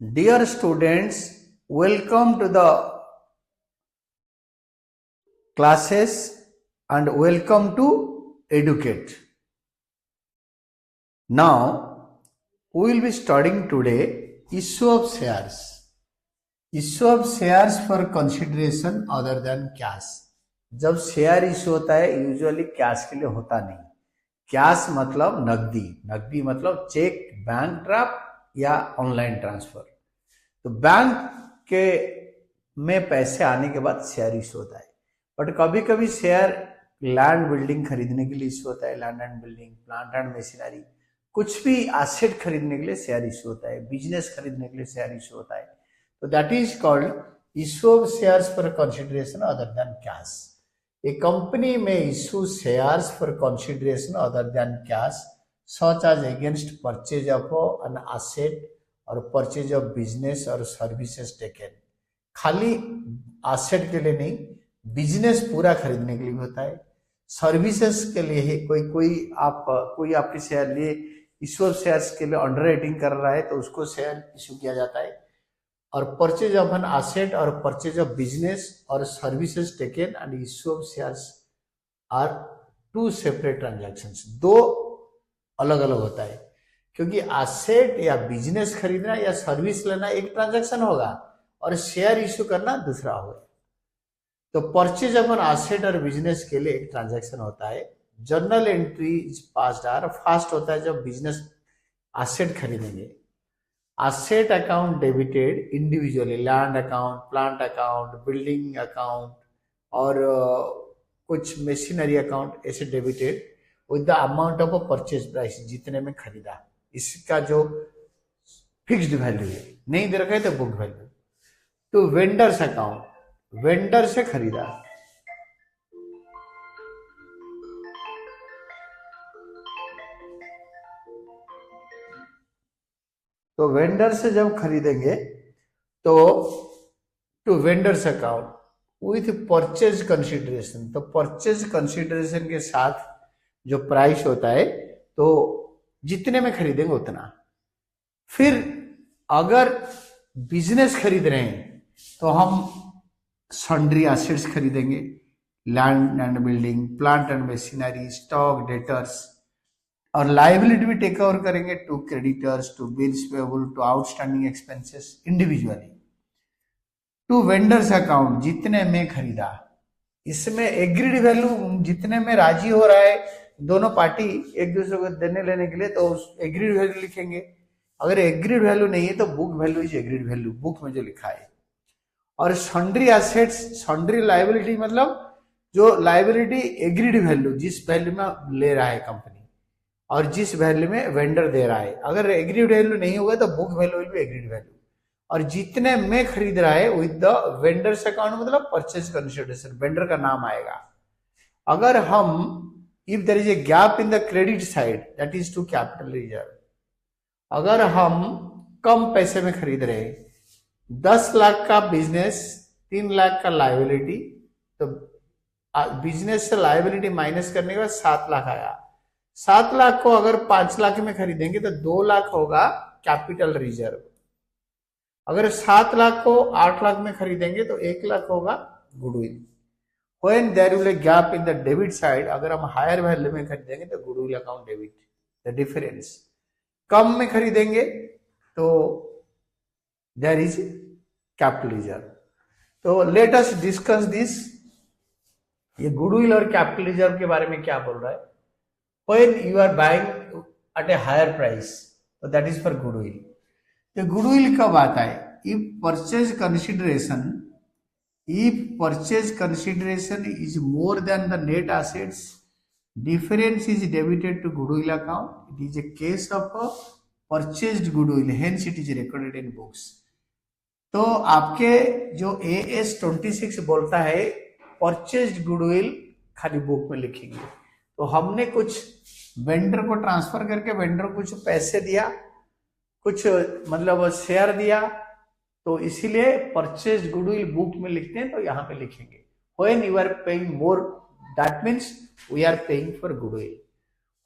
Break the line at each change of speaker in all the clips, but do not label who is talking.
Dear students, welcome to the classes and welcome to Educate. Now, we will be studying today issue of shares. Issue of shares for consideration other than cash. जब share issue होता है usually cash के लिए होता नहीं. Cash मतलब नकदी, नकदी मतलब चेक, बैंक ड्राफ्ट या ऑनलाइन ट्रांसफर. तो बैंक के में पैसे आने के बाद शेयर इश्यू होता है. बट कभी कभी शेयर लैंड बिल्डिंग खरीदने के लिए इश्यू होता है, land and building, plant and machinery, कुछ भी एसेट खरीदने के लिए शेयर इश्यू होता है, बिजनेस खरीदने के लिए शेयर इश्यू होता है. तो that is called issue of shares for consideration other than cash. A company may issue shares for consideration other than cash, such as against purchase of an asset or purchase of business or services taken. खाली asset के लिए नहीं, business पूरा खरीदने के लिए होता है, सर्विसेज के लिए है. कोई आपके शेयर लिए इश्यू ऑफ शेयर्स के लिए अंडर राइटिंग कर रहा है तो उसको शेयर इश्यू किया जाता है. और परचेज ऑफ एन एसेट और परचेज ऑफ बिजनेस और services taken and issue of shares are two separate transactions. दो अलग अलग होता है, क्योंकि एसेट या बिजनेस खरीदना या सर्विस लेना एक ट्रांजैक्शन होगा और शेयर इश्यू करना दूसरा होगा. तो परचेज ऑफ एन एसेट और बिजनेस के लिए एक ट्रांजैक्शन होता है. Journal entry is passed are fast होता है जब बिजनेस एसेट खरीदेंगे. Asset account debited individually, land account, plant account, building account और कुछ मशीनरी अकाउंट ऐसे debited with the amount of a purchase price, जितने में खरीदा. इसका जो फिक्स्ड वैल्यू है, नहीं दे रखा है तो बुक वैल्यू. तो वेंडर्स अकाउंट, वेंडर से खरीदा. तो वेंडर से जब खरीदेंगे तो to vendors account with purchase consideration. तो परचेज कंसिडरेशन के साथ जो प्राइस होता है तो जितने में खरीदेंगे उतना. फिर अगर बिजनेस खरीद रहे हैं तो हम सन्ड्री एसेट्स खरीदेंगे, land and building, plant and machinery, stock, debtors, और लाइबिलिटी भी टेक ओवर करेंगे to creditors, to bills payable, to outstanding expenses individually. To vendors account जितने में खरीदा, इसमें एग्रीड वैल्यू जितने में राजी हो रहा है दोनों पार्टी एक दूसरे को देने लेने के लिए, तो उस एग्रीड वैल्यू लिखेंगे. अगर एग्रीड वैल्यू नहीं है तो book value is agreed value, book में जो लिखा है. और सन्ड्री एसेट्स, सन्ड्री लाइबिलिटी मतलब जो लाइबिलिटी एग्रीड वैल्यू, जिस वैल्यू में ले रहा है कंपनी और जिस वैल्यू में वेंडर दे रहा है. अगर एग्रीड वैल्यू नहीं होगा तो book value will be agreed value. और जितने में खरीद रहा है विद द वेंडर्स अकाउंट मतलब परचेज कंसिडरेशन, वेंडर का नाम आएगा. अगर हम if there is a gap in the credit side that is to capital reserve. अगर हम कम पैसे में खरीद रहे हैं, 10 लाख का बिजनेस, 3 लाख का लाइबिलिटी, तो बिजनेस से लाइबिलिटी माइनस करने के बाद 7 लाख आया. 7 लाख को अगर 5 लाख में खरीदेंगे तो 2 लाख होगा कैपिटल रिजर्व. अगर 7 लाख को 8 लाख में खरीदेंगे तो 1 लाख होगा goodwill. When there will be gap in the debit side, अगर हम हायर वैल्यू में खरीदेंगे तो goodwill account debit, the difference. कम में खरीदेंगे तो देयर इज कैपिटल रिजर्व. तो लेट अस डिस्कस दिस. ये गुडविल और कैपिटल रिजर्व के बारे में क्या बोल रहा है. When you are buying at a higher price, so that is for goodwill. तो goodwill कब आता है? If purchase consideration is more than the net assets, difference is debited to goodwill account. It is a case of a purchased goodwill, hence it is recorded in books. तो आपके जो AS26 बोलता है purchased goodwill खाली book में लिखेंगे. तो हमने कुछ वेंडर को ट्रांसफर करके वेंडर को कुछ पैसे दिया, कुछ मतलब शेयर दिया, तो इसीलिए परचेज गुडविल बुक में लिखते हैं. तो यहाँ पे लिखेंगे when you are paying more, that means we are paying for goodwill.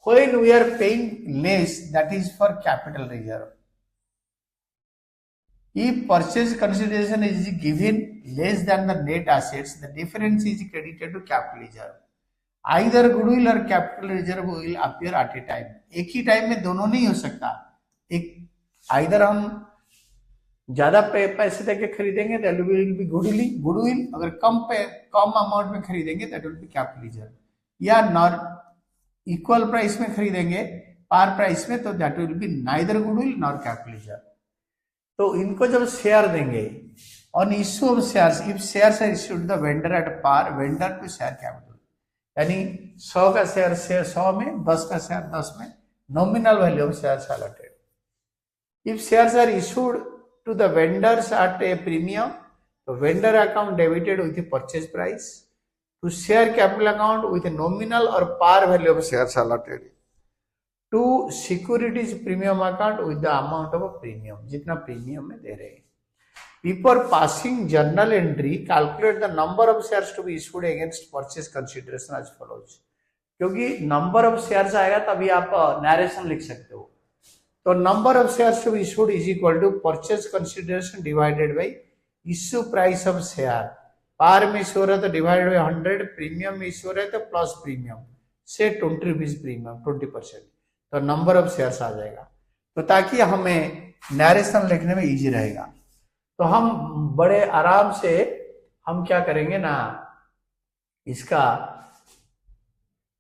When we are paying less, that is for capital reserve. If purchase consideration is given less than the net assets, the difference is credited to capital reserve. Either goodwill or capital reserve will appear at a time. एक ही time में दोनों नहीं हो सकता. एक either हम ज्यादा पैसे देके खरीदेंगे दैट विल बी गुडविल, अगर कम अमाउंट में खरीदेंगे that will be capital reserve, या नॉर इक्वल प्राइस में खरीदेंगे पार प्राइस में तो that will be neither goodwill nor capital reserve. तो इनको जब शेयर देंगे on issue of shares, if shares are issued the vendor at par, vendor to share capital, यानी 100 का शेयर 100 में, 10 का शेयर 10 में, nominal value of shares allotted. If shares are issued to the vendors at a premium, तो vendor account debited with purchase price to share capital account with nominal और par value of shares allotted to securities premium account with the amount of premium, जितना premium में दे रहे हैं. Before passing journal entry, calculate the number of shares to be issued against purchase consideration as follows. क्योंकि number of shares आएगा तभी आप narration लिख सकते हो. तो number of shares to be issued is equal to purchase consideration divided by issue price of share. Par में issue रहा तो डिवाइडेड बाई 100, प्रीमियम में इश्यू रहे तो प्लस प्रीमियम से 20 रुपीज प्रीमियम 20%, तो नंबर ऑफ शेयर्स आ जाएगा. तो ताकि हमें नरेशन लिखने में इजी रहेगा, तो हम बड़े आराम से हम क्या करेंगे ना, इसका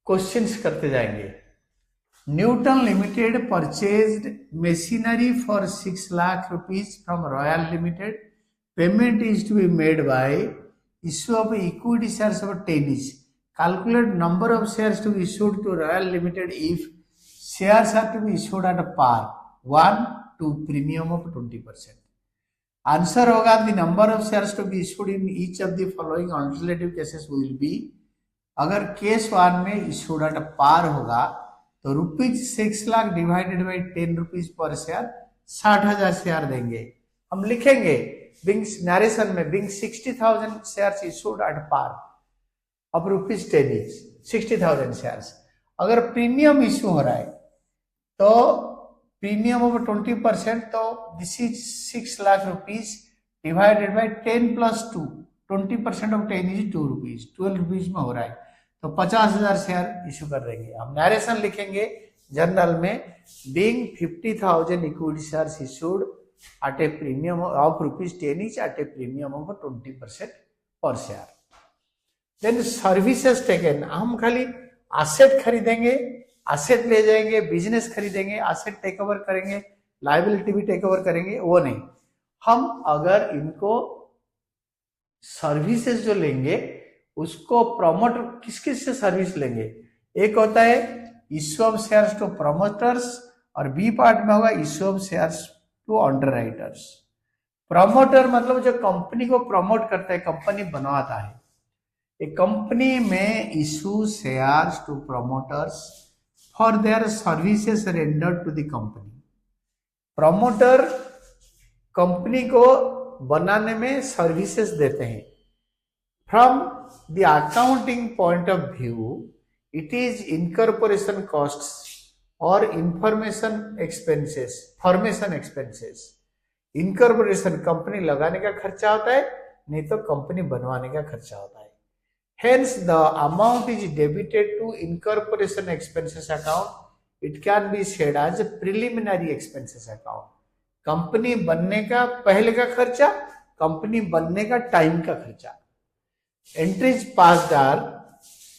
क्वेश्चंस करते जाएंगे. Newton limited purchased machinery for 6 lakh rupees from Royal limited. Payment is to be made by issue of equity shares of 10 each. Calculate number of shares to be issued to Royal Limited if shares are to be issued at a par 1 to premium of 20%. Answer होगा the number of shares to be issued in each of the following alternative cases will be. अगर case 1 में issued at par होगा तो ₹6 lakh divided by 10 rupees पर share 60,000 share देंगे. हम लिखेंगे being narration में being 60,000 shares issued at par अब ₹10 each, 60,000 शेयर्स. अगर प्रीमियम इशू हो रहा है तो प्रीमियम ऑफ 20%, तो this is 6 lakh rupees divided by 10 + 2, 20% of 10 is 2 rupees, 12 rupees में हो रहा है तो 50,000 शेयर इशू कर देंगे. हम नरेशन लिखेंगे जर्नल में being 50,000 equity shares issued at a premium of ₹10 each at a premium of 20% पर शेयर. देन सर्विसेज टेकन, हम खाली एसेट खरीदेंगे, एसेट ले जाएंगे, बिजनेस खरीदेंगे, एसेट टेक ओवर करेंगे, लायबिलिटी भी टेक ओवर करेंगे, वो नहीं. हम अगर इनको सर्विसेज जो लेंगे उसको प्रमोट किस किस से सर्विस लेंगे. एक होता है issue of shares to promoters और बी पार्ट में होगा issue of shares to underwriters. Promoter मतलब जो कंपनी को प्रमोट करता है, कंपनी बनवाता है. एक कंपनी में issue shares to promoters for their services rendered to the company. Promoter company को बनाने में सर्विसेज देते हैं. From the accounting point of view it is incorporation costs और information expenses, formation expenses. Incorporation company लगाने का खर्चा होता है, नहीं तो कंपनी बनवाने का खर्चा होता है. Hence, the amount is debited to incorporation expenses account. It can be said as a preliminary expenses account. Company बनने का पहले का खर्चा, कंपनी बनने का टाइम का खर्चा. Entries passed are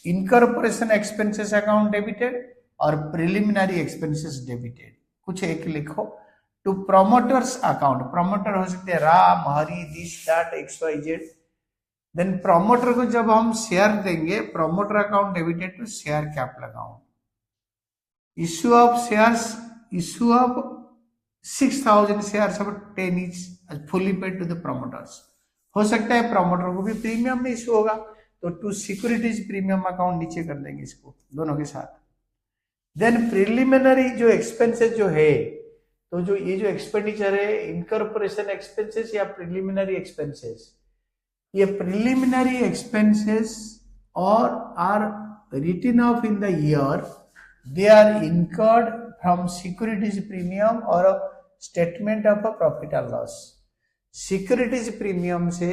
incorporation expenses account debited और प्रिलिमिनरी एक्सपेंसेस डेबिटेड. कुछ एक लिखो. टू प्रोमोटर्स अकाउंट, प्रोमोटर हो सकते हैं Ram, Hari, this, that, XYZ. Then promoter को जब हम शेयर देंगे, promoter account debited to share capital account. Issue of shares, issue of 6,000 shares of 10 each fully paid to the promoters. हो सकता है प्रोमोटर को भी प्रीमियम में इश्यू होगा तो टू सिक्योरिटीज प्रीमियम अकाउंट नीचे कर देंगे इसको दोनों के साथ. देन प्रिलिमिनरी जो एक्सपेंसेस जो है, तो जो ये जो एक्सपेंडिचर है इनकॉर्पोरेशन एक्सपेंसेस या प्रिलिमिनरी एक्सपेंसेस, ये प्रिलिमिनरी एक्सपेंसेस और are written off in the year, they are incurred from securities premium और statement of profit and loss. Securities premium से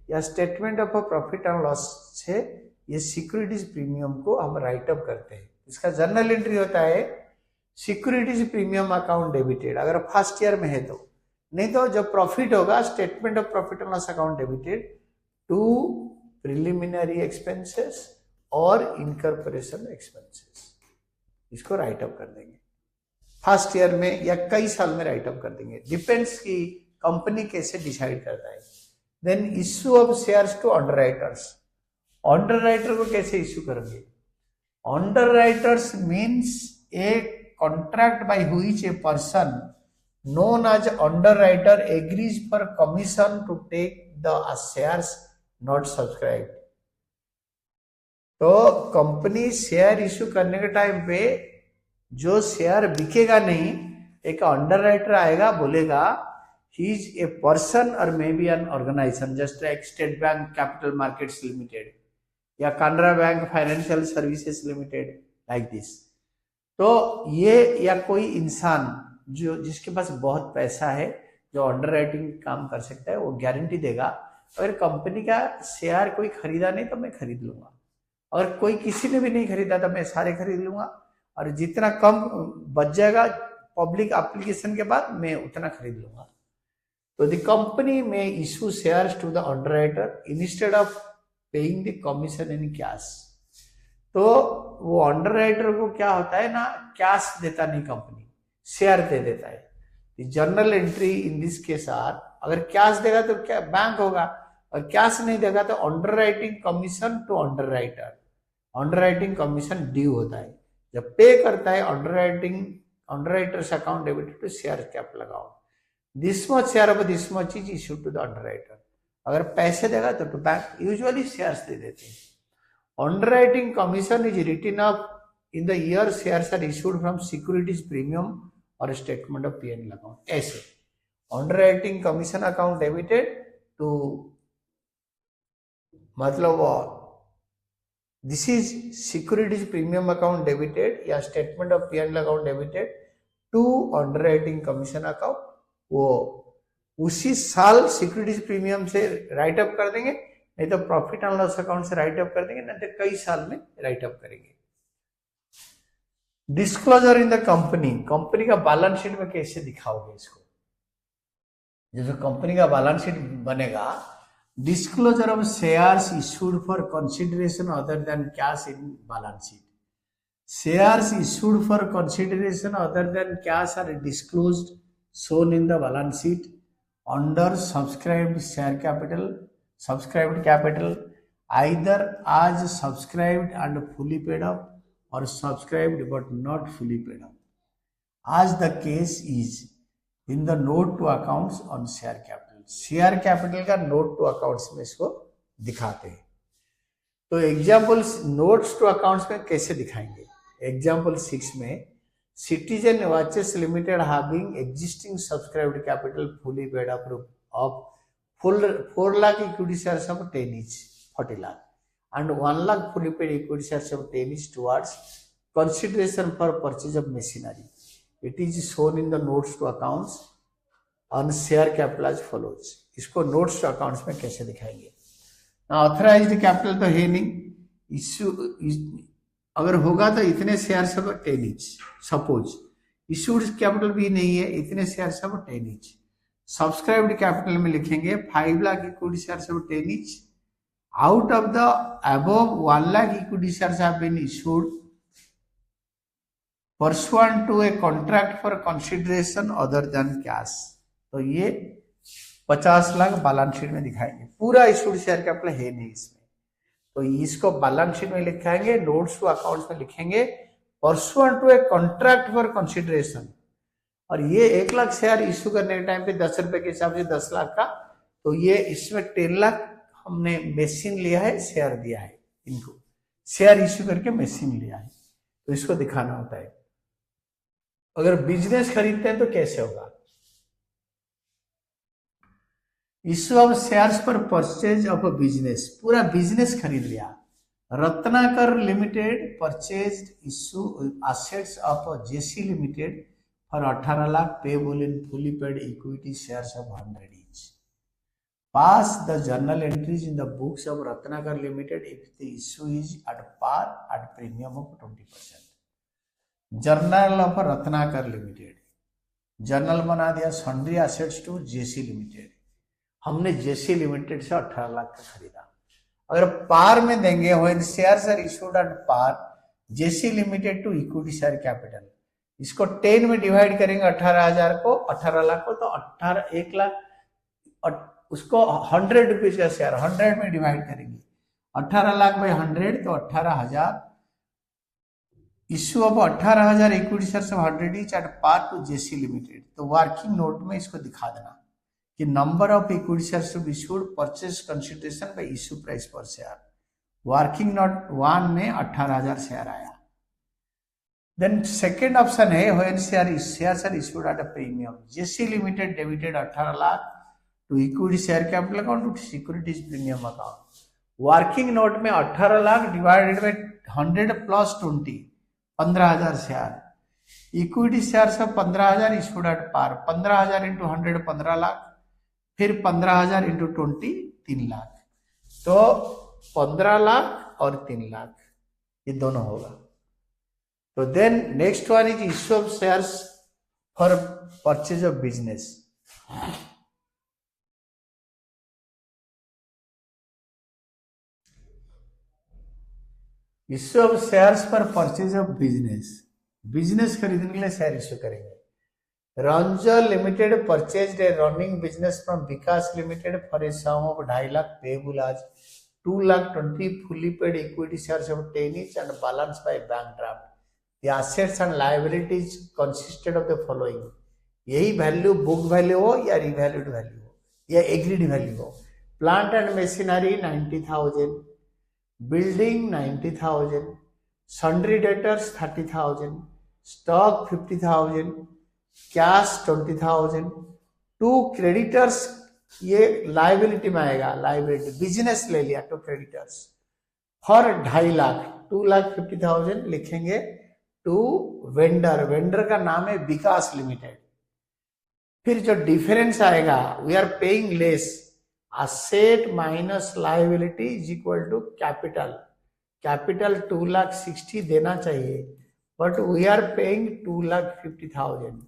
या statement of profit and loss से ये securities premium को हम राइट अप करते हैं। इसका जर्नल एंट्री होता है सिक्योरिटीज प्रीमियम अकाउंट डेबिटेड, अगर फर्स्ट ईयर में है तो, नहीं तो जब प्रॉफिट होगा statement of profit and loss account debited to preliminary expenses और इनकॉर्पोरेशन एक्सपेंसेस, इसको राइट अप कर देंगे फर्स्ट ईयर में या कई साल में राइट अप कर देंगे, डिपेंड्स कि कंपनी कैसे डिसाइड करता है। Then issue of shares to underwriters, underwriter को कैसे इश्यू करेंगे? Underwriters means a contract by which a person known as underwriter agrees for commission to take the shares not subscribed। तो company share issue करने के time पे जो share बिकेगा नहीं, एक अंडरराइटर आएगा बोलेगा ही इज ए पर्सन और may be an organisation, just like State Bank Capital Markets Limited या Canara Bank Financial Services Limited, like this. तो ये या कोई इंसान जो जिसके पास बहुत पैसा है, जो अंडरराइटिंग काम कर सकता है, वो गारंटी देगा अगर कंपनी का शेयर कोई खरीदा नहीं तो मैं खरीद लूंगा, और कोई किसी ने भी नहीं खरीदा तो मैं सारे खरीद लूंगा, और जितना कम बच जाएगा पब्लिक एप्लीकेशन के बाद मैं उतना खरीद लूंगा। तो द कंपनी में issue shares to the underwriter instead of paying the commission in cash. तो वो अंडरराइटर को क्या होता है ना, कैश देता नहीं, कंपनी शेयर दे देता है। Journal entry in this case are, अगर कैश देगा तो क्या बैंक होगा, और कैश नहीं देगा तो underwriting commission to underwriter, underwriting commission due होता है। जब पे करता है underwriters account debited to share capital account, this much share of this much is issue to the underwriter. अगर पैसे देगा तो बैंक यूजुअली शेयर्स दे देते हैं। Underwriting commission is written up in the year shares are issued from securities premium और statement of P&L account. ऐसे underwriting commission account debited to, मतलब this is securities premium account debited या statement of P&L account debited to underwriting commission account. वो उसी साल securities premium से write up कर देंगे, नहीं तो प्रॉफिट एंड लॉस अकाउंट से राइट अप कर देंगे, नहीं तो कई साल में राइट अप करेंगे। Disclosure in the company, company का बैलेंस शीट में कैसे दिखाओगे इसको? जैसे कंपनी का बैलेंस शीट बनेगा, disclosure of shares issued for consideration other than cash in balance sheet. Shares issued for consideration other than cash are disclosed shown in the balance sheet under subscribed share capital, subscribed capital, either as subscribed and fully paid up or subscribed but not fully paid up, as the case is in the note to accounts on share capital। Share capital का note to accounts में इसको दिखाते हैं। तो examples notes to accounts में कैसे दिखाएंगे? Example 6 में Citizen Watches Limited having existing subscribed capital fully paid up of 4 lakh equity shares of 10 each, 40 lakh, and 1 lakh fully paid equity shares of 10 each towards consideration for purchase of machinery. It is shown in the notes to accounts on share capital as follows। इसको notes to accounts में कैसे दिखाएंगे? Authorised capital तो है नहीं, issue अगर होगा तो इतने शेयर सब 10 इंच, सपोज इशूड कैपिटल भी नहीं है, इतने शेयर सब 10 इंच। सब्सक्राइब्ड कैपिटल में लिखेंगे 5 लाख इक्विटी शेयर सब 10 inch, out of the above 1 lakh equity shares have been issued pursuant to a contract for consideration other than cash. तो ये 50 लाख बैलेंस शीट में दिखाएंगे, पूरा इशूड शेयर कैपिटल है नहीं इसमें, तो इसको बैलेंस शीट में लिखाएंगे, नोट्स टू अकाउंट्स में लिखेंगे pursuant to a contract for consideration. और ये 1 लाख शेयर इश्यू करने के टाइम पे 10 रुपए के हिसाब से 10 लाख का, तो ये इसमें 10 लाख हमने मशीन लिया है, शेयर दिया है, इनको शेयर इश्यू करके मशीन लिया है, तो इसको दिखाना होता है। अगर बिजनेस खरीदते हैं तो कैसे होगा? इश्यू ऑफ शेयर्स पर परचेज ऑफ अ बिजनेस, पूरा बिजनेस खरीद लिया। Ratnakar limited purchased issue assets of JC limited for 18 lakh payable in fully paid equity shares of 100 each. pass the journal entries in the books of Ratnakar Limited if the issue is at par at premium of 20%. Journal of Ratnakar limited, journal बना दिया sundry assets to JC limited. हमने JC limited से 18 लाख का खरीदा। अगर par में देंगे when shares are issued at par JC limited to equity share capital, इसको 10 में डिवाइड करेंगे 18,000 को, 18 लाख को, तो 1 लाख उसको 100 रुपीज का शेयर 100 में डिवाइड करेंगे, 18 लाख बाई 100 तो 18,000। Issue of 18,000 equity shares of 100 each at par to JC limited. तो वर्किंग नोट में इसको दिखा देना कि number of equity shares to be issued purchase consideration by issue price per share. Working note 1 में 18,000 share आया। Then second option है when shares are issued at a premium, JC limited debited 18 lakh to equity share capital account to securities premium account. Working note में 18 lakh divided by 100 plus 20 15,000 share. Equity share से 15,000 issued at par, 15,000 into 100 15 lakh, फिर 15,000 into 20 3 lakh, तो 15 लाख और 3 लाख ये दोनों होगा। तो then next one is issue of shares for purchase of business. Issue of shares पर परचेज ऑफ बिजनेस, बिजनेस खरीदने के लिए शेयर इश्यू करेंगे। Ranjan limited purchased a running business from Vikas limited for a sum of 2.5 lakh payable आज 2,20,000 fully paid equity shares of 10 each and balanced by bank draft. The assets and liabilities consisted of the following. यही value book value हो या revalued value हो या agreed value हो। Plant and machinery 90,000, building 90,000, sundry debtors 30,000, stock 50,000, cash 20,000, 2 creditors, ये liability में आएगा, liability business ले लिया तो क्रेडिटर्स फॉर 2.5 लाख 2,50,000 लिखेंगे टू वेंडर, वेंडर का नाम है विकास लिमिटेड। फिर जो डिफरेंस आएगा we are paying less, asset minus liability is equal to capital, capital 2,60,000 देना चाहिए, but we are paying 2,50,000,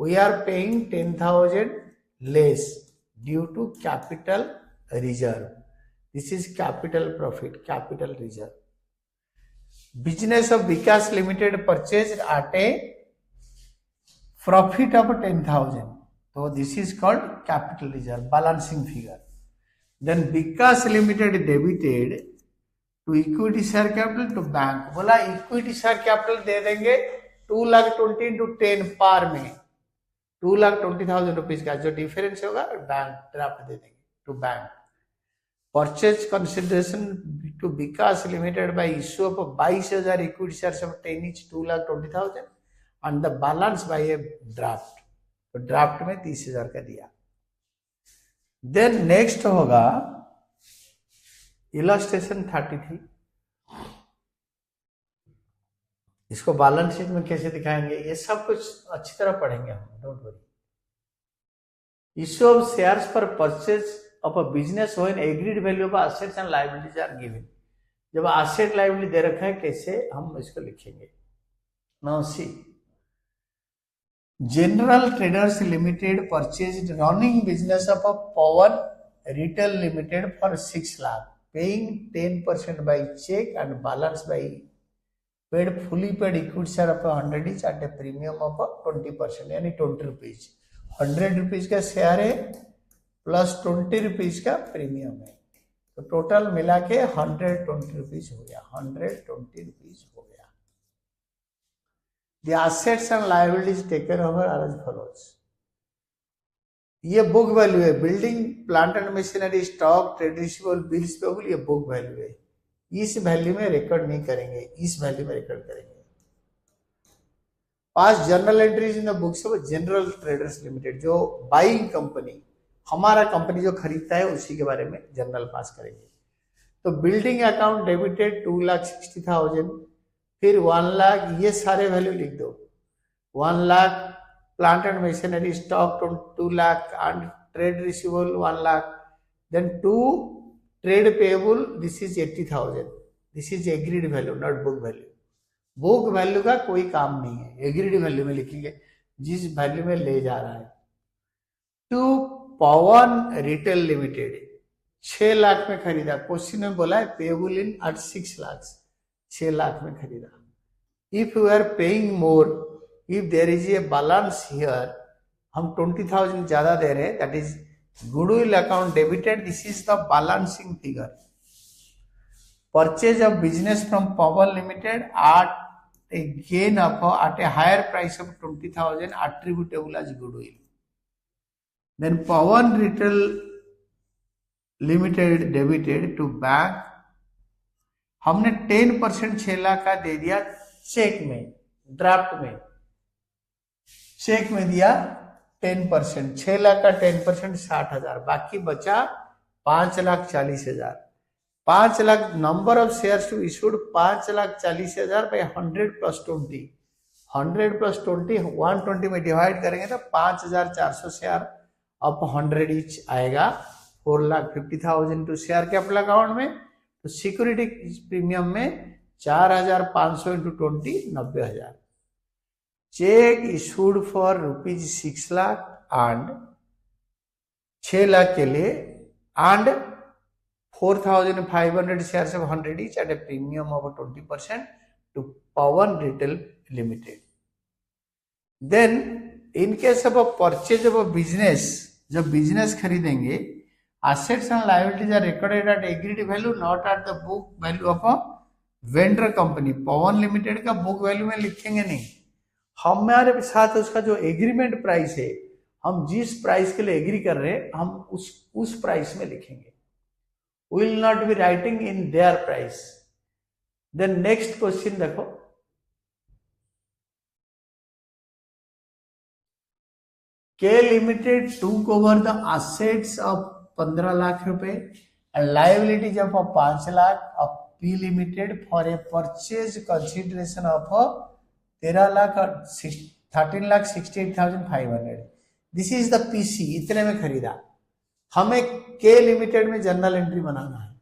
we are paying 10,000 less due to capital reserve. This is capital profit, capital reserve. Business of Vikas Limited purchased at a profit of 10,000, so this is called capital reserve, balancing figure. Then Vikas Limited debited to equity share capital to bank, बोला equity share capital दे देंगे 2,20,000 into 10 पार में 2,20,000 rupees का जो difference होगा bank draft दे देंगे to bank. Purchase consideration to Vikas limited by issue of 22,000 equity shares of 10 each 2,20,000 and the balance by a draft, तो draft में 30,000 का दिया। देन नेक्स्ट होगा इलस्ट्रेशन 33, इसको बैलेंस शीट में कैसे दिखाएंगे ये सब कुछ अच्छी तरह पढ़ेंगे हम, don't worry. Issue of shares for purchase of a business when agreed value of assets and liabilities are given. जब एसेट लायबिलिटी दे रखा है कैसे हम इसको लिखेंगे। Now see, General Traders Limited purchased running business of a Pawan Retail Limited for 6 lakh, paying 10% by check and balance by paid fully paid equity share of 100 each at a premium of 20%, यानी 20 rupees. 100 rupees का share है plus 20 rupees का premium है, तो total मिला के 120 rupees हो गया, 120 रुपीज हो गया। The assets and liabilities taken over are as follows. ये बुक वैल्यू है, building plant and machinery stock trade receivable bills payable, ये बुक वैल्यू है। इस वैल्यू में रिकॉर्ड नहीं करेंगे, इस वैल्यू में रिकॉर्ड करेंगे। पास journal entries in the books of general traders limited, जो बाइंग कंपनी, हमारा कंपनी जो खरीदता है उसी के बारे में जर्नल पास करेंगे। तो बिल्डिंग अकाउंट डेबिटेड 2,60,000, फिर 1 लाख, ये सारे वैल्यू लिख दो। 1 lakh plant and machinery stock 2 lakh and trade receivable 1 lakh, Then to trade payable, this is 80,000. This is agreed value, not book value. Book value का कोई काम नहीं है, एग्रीड वैल्यू में लिखेंगे जिस वैल्यू में ले जा रहा है। To Pavan retail limited 6 lakh में खरीदा, क्वेश्चन में बोला है payable in at 6 lakh, 6 lakh में खरीदा। If you are paying more, if there is a balance here, हम 20,000 ज्यादा दे रहे हैं, दैट इज goodwill account debited, this is the balancing figure. Purchase of business from Pavan limited at a gain of at a higher price of 20,000 attributable as goodwill. Then Pawan Retail Limited debited to bank, हमने 10% 6 लाख का दे दिया check में, draft में, check में दिया 10%, 6 लाख का 10% 60,000, बाकी बचा 5,40,000। 5 lakh number of shares to issued 5,40,000 by 100 plus 20, 100 plus 20 120 में डिवाइड करेंगे तो 5,400 शेयर अप 100 ईच आएगा, 4,50,000 टू शेयर कैपिटल अकाउंट में। तो सिक्योरिटी प्रीमियम में 4,500 into 20 90,000। Check issued for ₹6 lakh and 6 lakh के लिए and 4,500 shares of 100 each at a premium of 20% to Pawan Retail Limited. Then in case of a purchase of a business, जब business खरीदेंगे, assets and liabilities are recorded at agreed value, not at the book value of a vendor company. Pawan limited का book value में लिखेंगे नहीं, हमारे साथ उसका जो एग्रीमेंट प्राइस है, हम जिस प्राइस के लिए एग्री कर रहे हैं, हम उस प्राइस में लिखेंगे, will not be writing in their price. Then next question देखो, K Limited took over the assets of 15 lakh रुपए and liabilities of 5 lakh of P Limited for a purchase consideration of 13,68,500. This is the PC, इतने में खरीदा। हमें के limited में journal entry बनाना है,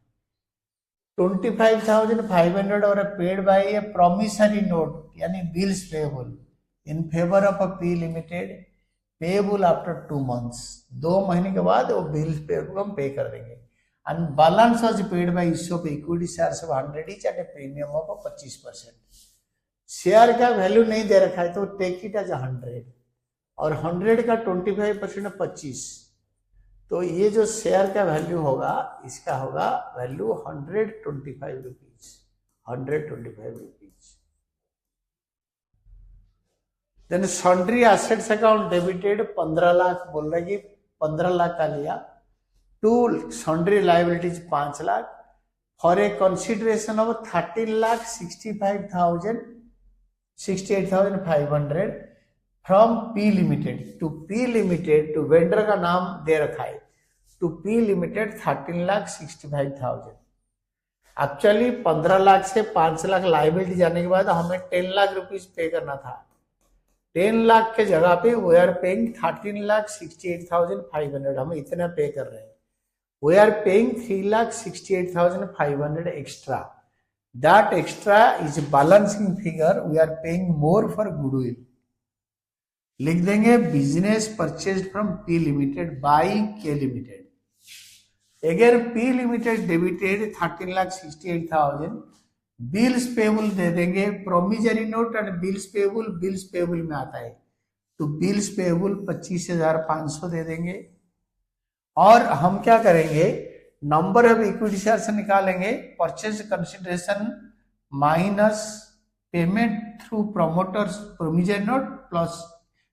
25,500 और paid by a promissory note यानी bills payable in favour of A P Limited, payable after 2 months, 2 महीने के बाद वो बिल्स पेएबल हम पे कर देंगे। And balance was paid by issue of equity shares of 100 each eight a premium of 25%। Share का वैल्यू नहीं दे रखा है तो टेक इट एज 100 और 100 का 25% 25, तो ये जो शेयर का वैल्यू होगा, इसका होगा value 125 rupees, 125 rupees. Then sundry assets account debited 15 lakh बोल रहे कि 15 लाख का लिया, to sundry liabilities 5 lakh for a consideration of 13,68,500 from P limited to P limited, to vendor का नाम दे रखा है, to P limited 13,65,000। Actually 15 lakh से 5 लाख लाइबिलिटी जाने के बाद हमें 10 लाख रुपीज पे करना था, 10 लाख के जगह पे वी आर पेइंग 13,68,500, हम इतना पे कर रहे हैं, we are paying 3,68,500 extra, that extra is balancing figure, we are paying more for goodwill. लिख देंगे business purchase from P Limited by K Limited. अगर P Limited debited 13,68,000, bills payable दे देंगे, promissory note and bills payable में आता है, तो bills payable 25,500 दे देंगे। और हम क्या करेंगे, नंबर ऑफ इक्विटी शेयर्स निकालेंगे, purchase consideration minus payment through promoters promissory note plus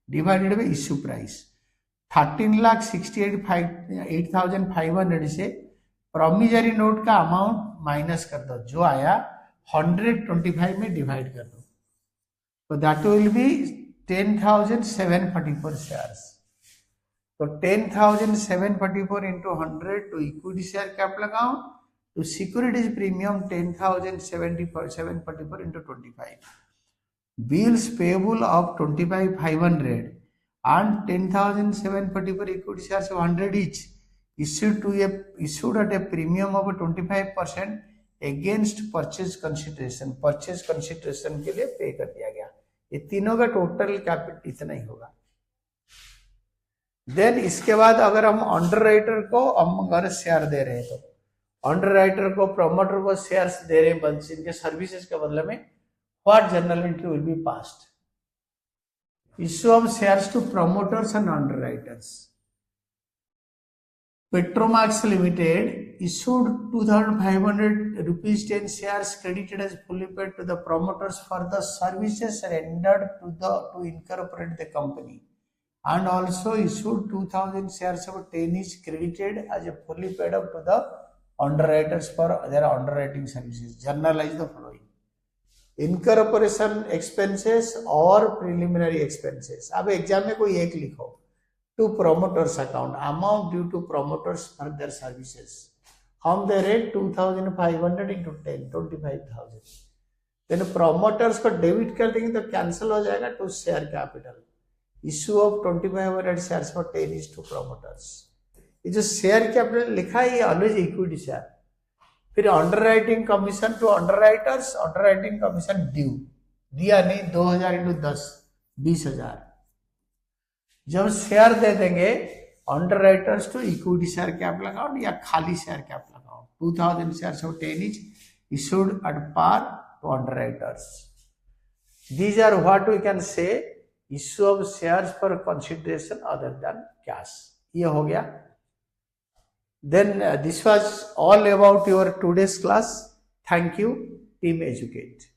divided by issue price. 13,68,500 से प्रोमिजरी नोट का अमाउंट माइनस कर दो, जो आया 125 में डिवाइड कर दो, तो दैट विल बी 10,744 शेयर्स। तो 10,744 into 100 to equity share capital account to securities premium 10,744 into 25. Bills payable of 25,500 and 10,744 equity shares of 100 each issued at a premium of 25% against purchase consideration, purchase consideration के लिए पे कर दिया गया। ये तीनों का टोटल कैपिटल इतना ही होगा। देन इसके बाद अगर हम अंडरराइटर को हम अगर शेयर दे रहे हैं तो अंडरराइटर को प्रमोटर को शेयर्स दे रहे हैं इनके सर्विसेज के बदले में, what journal entry will be passed? Issue of shares to promoters and underwriters. Petromax Limited issued 2,500 rupees 10 shares credited as fully paid to the promoters for the services rendered to incorporate the company, and also issued 2,000 shares of 10 each credited as a fully paid up to the underwriters for their underwriting services. Journalize the following: incorporation expenses or preliminary expenses। अब exam में कोई एक लिखो, to promoters account, amount due to promoters for their services, हम दे रहे 2,500 into 10, 25,000। Then promoters को debit कर देंगे तो कैंसिल हो जाएगा to share capital. Issue of 2500 shares for 10 is to promoters। ये जो शेयर कैपिटल लिखा है ये ऑलवेज इक्विटी शेयर। फिर underwriting commission to underwriters, underwriting commission due, दिया नहीं 2,000 into 10, 20,000। जब शेयर दे देंगे underwriters to equity share capital account या खाली share capital account, 2,000 shares of 10 each issued at par to underwriters। These are what we can say issue of shares for consideration other than cash। ये हो गया। Then this was all about your today's class। Thank you, Team Educate।